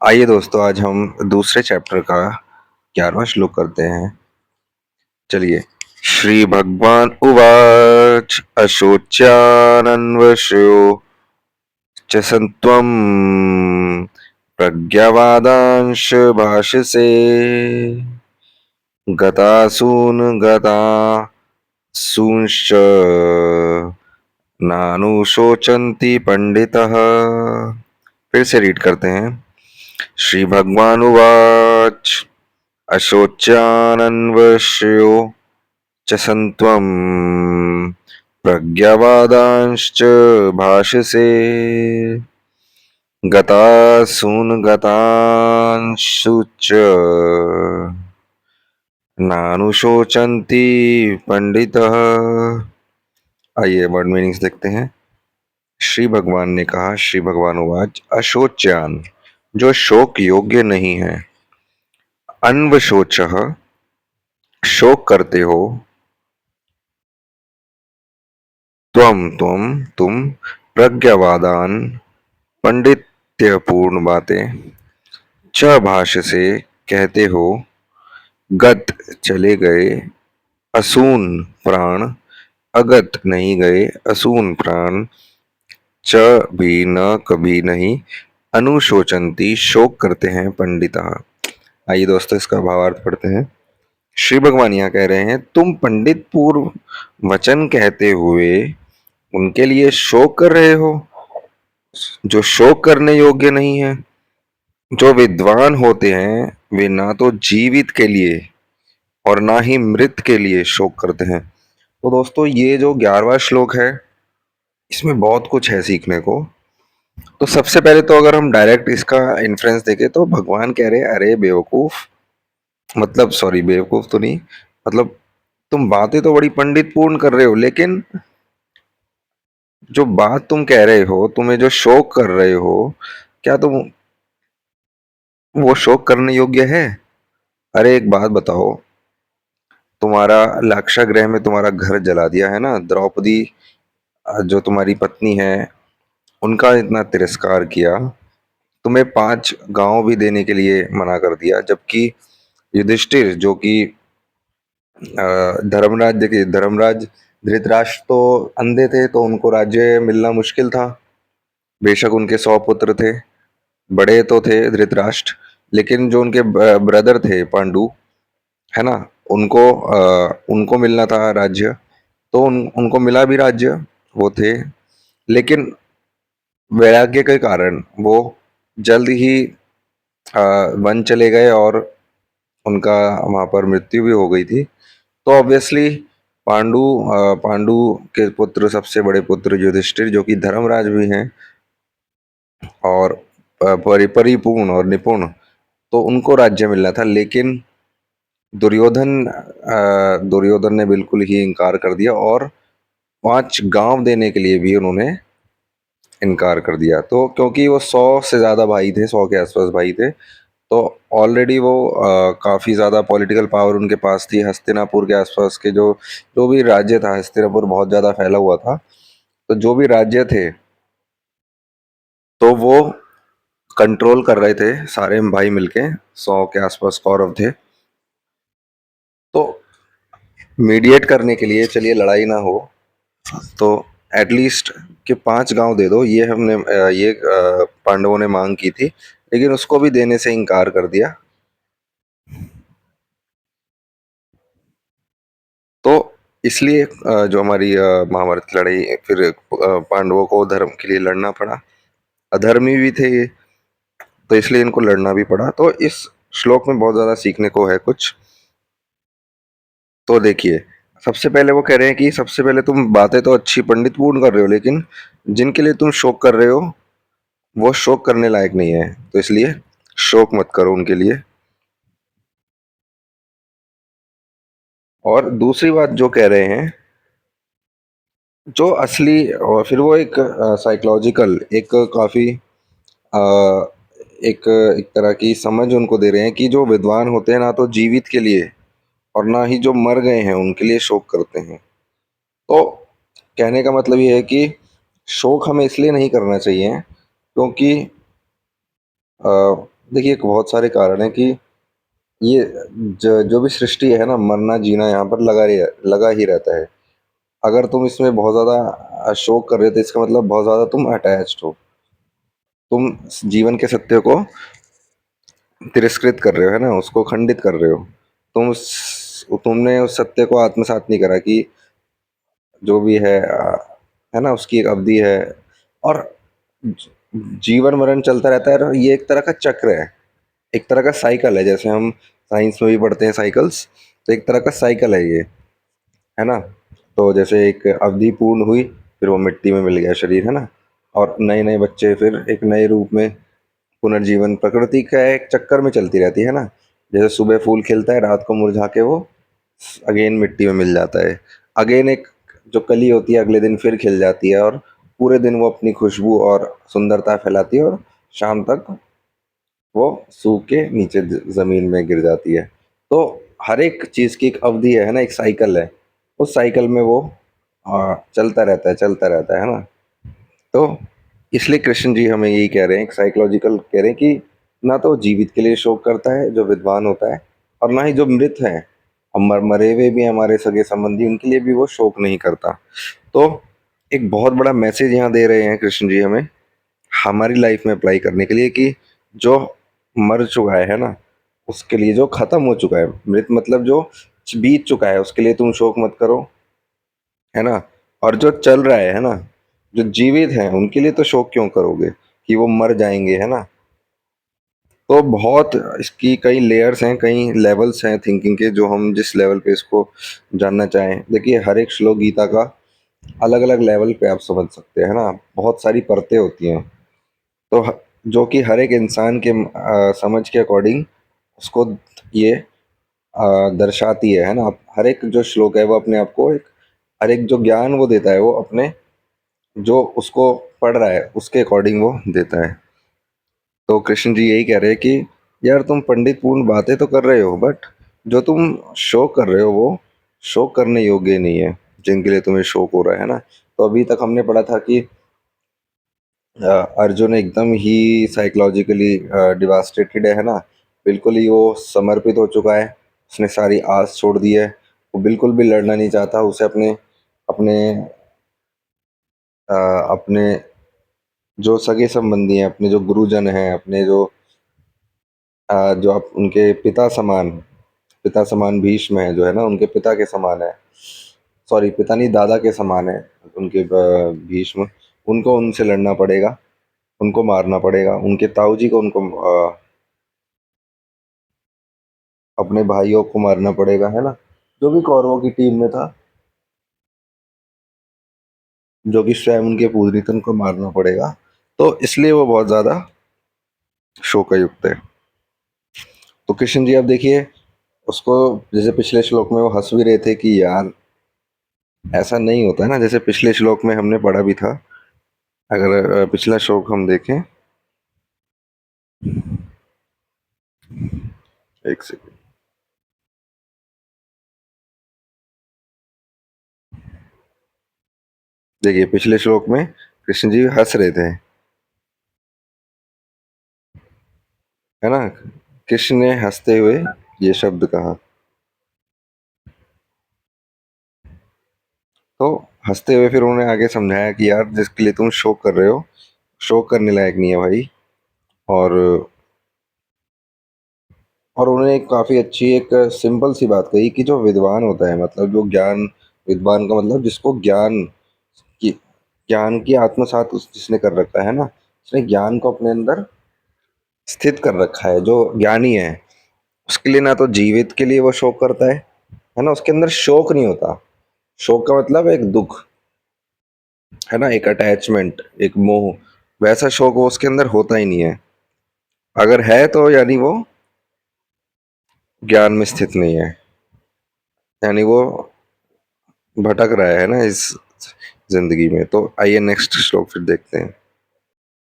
आइए दोस्तों, आज हम दूसरे चैप्टर का 11वां श्लोक करते हैं। चलिए। श्री भगवान उवाच अशोच्यानन्वशो च सन्त्वं प्रज्ञावादांश भाषसे गतासून गतासूंश्च नानुशोचन्ति पंडितः। फिर से रीड करते हैं। श्री भगवान उवाच अशोच्यानन्वश्यो च सन्त्वं प्रज्ञावादांश्च भाषसे गतासूनगतांशुच नानुशोचन्ति पंडितः। आइए वर्ड मीनिंग्स देखते हैं। श्री भगवान ने कहा, श्री भगवान उवाच अशोच्यान, जो शोक योग्य नहीं है, अन्वशोचः, शोक करते हो, तुम प्रज्ञावादान, पंडित्यपूर्ण बातें, च भाष्य से कहते हो, गत चले गए, असून प्राण, अगत नहीं गए, असून प्राण, च भी न कभी नहीं, अनुशोचंती शोक करते हैं पंडिता। आइए दोस्तों, इसका भावार्थ पढ़ते हैं। श्री भगवान यहाँ कह रहे हैं, तुम पंडित पूर्व वचन कहते हुए उनके लिए शोक कर रहे हो जो शोक करने योग्य नहीं है। जो विद्वान होते हैं वे ना तो जीवित के लिए और ना ही मृत के लिए शोक करते हैं। तो दोस्तों, ये जो 11वां श्लोक है, इसमें बहुत कुछ है सीखने को। तो सबसे पहले तो अगर हम डायरेक्ट इसका इन्फ्रेंस देखें तो भगवान कह रहे हैं, अरे बेवकूफ, मतलब सॉरी, बेवकूफ तो नहीं, मतलब तुम बातें तो बड़ी पंडित पूर्ण कर रहे हो, लेकिन जो बात तुम कह रहे हो, तुम्हें जो शोक कर रहे हो, क्या तुम वो शोक करने योग्य है? अरे एक बात बताओ, तुम्हारा लाक्षागृह में तुम्हारा घर जला दिया है ना, द्रौपदी जो तुम्हारी पत्नी है, उनका इतना तिरस्कार किया, तुम्हें 5 गांव भी देने के लिए मना कर दिया, जबकि युधिष्ठिर जो कि धर्मराज, देखिए धर्मराज, धृतराष्ट्र तो अंधे थे तो उनको राज्य मिलना मुश्किल था। बेशक उनके 100 पुत्र थे, बड़े तो थे धृतराष्ट्र, लेकिन जो उनके ब्रदर थे पांडु, है ना, उनको मिलना था राज्य, तो उनको मिला भी राज्य, वो थे, लेकिन वैराग्य के कारण वो जल्द ही वन चले गए और उनका वहां पर मृत्यु भी हो गई थी। तो ऑब्वियसली पांडु के पुत्र, सबसे बड़े पुत्र युधिष्ठिर, जो कि धर्मराज भी हैं और परिपूर्ण और निपुण, तो उनको राज्य मिलना था, लेकिन दुर्योधन ने बिल्कुल ही इनकार कर दिया और 5 गांव देने के लिए भी उन्होंने इनकार कर दिया। तो क्योंकि वो 100 से ज्यादा भाई थे, 100 के आसपास भाई थे, तो ऑलरेडी वो काफी ज्यादा पॉलिटिकल पावर उनके पास थी। हस्तिनापुर के आसपास के जो जो भी राज्य था, हस्तिनापुर बहुत ज्यादा फैला हुआ था, तो जो भी राज्य थे तो वो कंट्रोल कर रहे थे सारे भाई मिलके। 100 के आसपास कौरव थे, तो मीडिएट करने के लिए, चलिए लड़ाई ना हो तो एटलीस्ट कि 5 गांव दे दो, ये हमने पांडवों ने मांग की थी, लेकिन उसको भी देने से इनकार कर दिया। तो इसलिए जो हमारी महाभारत की लड़ाई, फिर पांडवों को धर्म के लिए लड़ना पड़ा। अधर्मी भी थे ये, तो इसलिए इनको लड़ना भी पड़ा। तो इस श्लोक में बहुत ज्यादा सीखने को है कुछ। तो देखिए, सबसे पहले वो कह रहे हैं कि सबसे पहले तुम बातें तो अच्छी पंडित पूर्ण कर रहे हो, लेकिन जिनके लिए तुम शोक कर रहे हो वो शोक करने लायक नहीं है, तो इसलिए शोक मत करो उनके लिए। और दूसरी बात जो कह रहे हैं, जो असली, और फिर वो एक साइकोलॉजिकल, एक काफी अ, एक तरह की समझ उनको दे रहे हैं कि जो विद्वान होते हैं ना तो जीवित के लिए और ना ही जो मर गए हैं उनके लिए शोक करते हैं। तो कहने का मतलब ये है कि शोक हमें इसलिए नहीं करना चाहिए क्योंकि देखिए बहुत सारे कारण हैं कि ये जो भी सृष्टि है ना, मरना जीना यहाँ पर लगा ही रहता है। अगर तुम इसमें बहुत ज्यादा शोक कर रहे हो तो इसका मतलब बहुत ज्यादा तुम अटैच्ड हो, तुम जीवन के सत्य को तिरस्कृत कर रहे हो, है ना, उसको खंडित कर रहे हो। तुमने उस सत्य को आत्मसात नहीं करा कि जो भी है ना, उसकी एक अवधि है, और जीवन मरण चलता रहता है, और ये एक तरह का चक्र है, एक तरह का साइकिल है। जैसे हम साइंस में भी पढ़ते हैं साइकिल्स, तो एक तरह का साइकिल है ये, है ना। तो जैसे एक अवधि पूर्ण हुई, फिर वो मिट्टी में मिल गया शरीर, है ना, और नए नए बच्चे फिर एक नए रूप में पुनर्जीवन, प्रकृति का एक चक्कर में चलती रहती है ना। जैसे सुबह फूल खिलता है, रात को मुरझा के वो अगेन मिट्टी में मिल जाता है। अगेन एक जो कली होती है अगले दिन फिर खिल जाती है, और पूरे दिन वो अपनी खुशबू और सुंदरता फैलाती है, और शाम तक वो सूख के नीचे जमीन में गिर जाती है। तो हर एक चीज की एक अवधि है ना, एक साइकिल है। उस साइकिल में वो चलता रहता है, चलता रहता है ना। तो इसलिए कृष्ण जी हमें यही कह रहे हैं, एक साइकोलॉजिकल कह रहे हैं कि ना तो जीवित के लिए शोक करता है जो विद्वान होता है, और ना ही जो मृत है, मरे हुए भी हमारे सगे संबंधी, उनके लिए भी वो शोक नहीं करता। तो एक बहुत बड़ा मैसेज यहाँ दे रहे हैं कृष्ण जी हमें, हमारी लाइफ में अप्लाई करने के लिए, कि जो मर चुका है ना, उसके लिए, जो खत्म हो चुका है, मृत मतलब जो बीत चुका है, उसके लिए तुम शोक मत करो, है ना। और जो चल रहा है ना, जो जीवित है, उनके लिए तो शोक क्यों करोगे कि वो मर जाएंगे, है ना। तो बहुत इसकी कई लेयर्स हैं, कई लेवल्स हैं थिंकिंग के, जो हम जिस लेवल पे इसको जानना चाहें। देखिए हर एक श्लोक गीता का अलग अलग लेवल पे आप समझ सकते हैं ना, बहुत सारी परतें होती हैं। तो जो कि हर एक इंसान के समझ के अकॉर्डिंग उसको ये दर्शाती है ना। हर एक जो श्लोक है वो अपने आप को एक, हर एक जो ज्ञान वो देता है वो अपने, जो उसको पढ़ रहा है उसके अकॉर्डिंग वो देता है। तो कृष्ण जी यही कह रहे हैं कि यार तुम पंडित पूर्ण बातें तो कर रहे हो, बट जो तुम शोक कर रहे हो वो शोक करने योग्य नहीं है, जिनके लिए तुम्हें शोक हो रहा है ना। तो अभी तक हमने पढ़ा था कि अर्जुन एकदम ही साइकोलॉजिकली डिवास्टेटेड है ना, बिल्कुल ही वो समर्पित हो चुका है, उसने सारी आस छोड़ दी है, वो बिल्कुल भी लड़ना नहीं चाहता। उसे अपने अपने अपने जो सगे संबंधी हैं, अपने जो गुरुजन हैं, अपने जो जो आप उनके पिता समान भीष्म है जो है ना, उनके पिता के समान है, सॉरी पिता नहीं दादा के समान है उनके भीष्म, उनको उनसे लड़ना पड़ेगा, उनको मारना पड़ेगा, उनके ताऊ जी को उनको अपने भाइयों को मारना पड़ेगा, है ना, जो भी कौरवों की टीम में था, जो कि स्वयं उनके पूजनी थे, उनको मारना पड़ेगा। तो इसलिए वो बहुत ज्यादा शोकायुक्त है। तो कृष्ण जी अब देखिए उसको, जैसे पिछले श्लोक में वो हंस भी रहे थे कि यार ऐसा नहीं होता है ना, जैसे पिछले श्लोक में हमने पढ़ा भी था। अगर पिछला श्लोक हम देखें, एक सेकंड, देखिए पिछले श्लोक में कृष्ण जी हंस रहे थे, है ना। कृष्ण ने हंसते हुए ये शब्द कहा। तो हंसते हुए फिर उन्होंने आगे समझाया कि यार जिसके लिए तुम शोक कर रहे हो, शोक करने लायक नहीं है भाई। और उन्होंने एक काफी अच्छी एक सिंपल सी बात कही कि जो विद्वान होता है, मतलब जो ज्ञान, विद्वान का मतलब जिसको की ज्ञान की आत्मसात जिसने कर रखा है ना, जिसने ज्ञान को अपने अंदर स्थित कर रखा है, जो ज्ञानी है, उसके लिए ना तो जीवित के लिए वो शोक करता है ना, उसके अंदर शोक नहीं होता। शोक का मतलब एक दुख, है ना, एक अटैचमेंट, एक मोह, वैसा शोक वो उसके अंदर होता ही नहीं है। अगर है तो यानी वो ज्ञान में स्थित नहीं है, यानी वो भटक रहा है ना इस जिंदगी में। तो आइए नेक्स्ट श्लोक फिर देखते हैं।